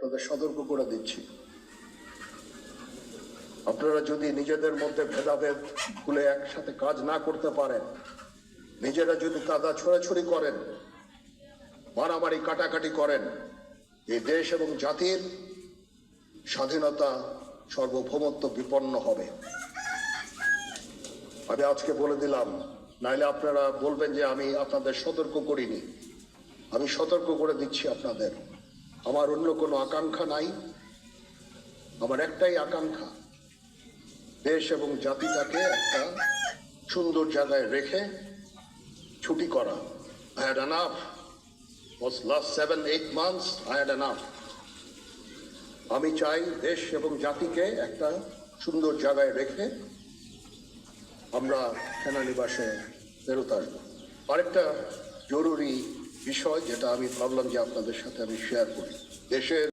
আপনাদের সতর্ক করে দিচ্ছি, আপনারা যদি নিজেদের মধ্যে ভেদাভেদ ভুলে একসাথে কাজ না করতে পারেন, নিজেরা যদি কাদা ছোড়াছুড়ি করেন, মারামারি কাটাকাটি করেন, এই দেশ এবং জাতির স্বাধীনতা সার্বভৌমত্ব বিপন্ন হবে। আমি আজকে বলে দিলাম, নাইলে আপনারা বলবেন যে আমি আপনাদের সতর্ক করিনি। আমি সতর্ক করে দিচ্ছি আপনাদের। আমার অন্য কোনো আকাঙ্ক্ষা নাই, আমার একটাই আকাঙ্ক্ষা, দেশ এবং জাতিটাকে একটা সুন্দর জায়গায় রেখে ছুটি করা। I had enough. Was last 7-8 months I had enough. আমি চাই দেশ এবং জাতিকে একটা সুন্দর জায়গায় রেখে আমরা সেনানিবাসে ফেরত আসবো। আরেকটা জরুরি বিষয় যেটা আমি ভাবলাম যে আপনাদের সাথে আমি শেয়ার করি, দেশের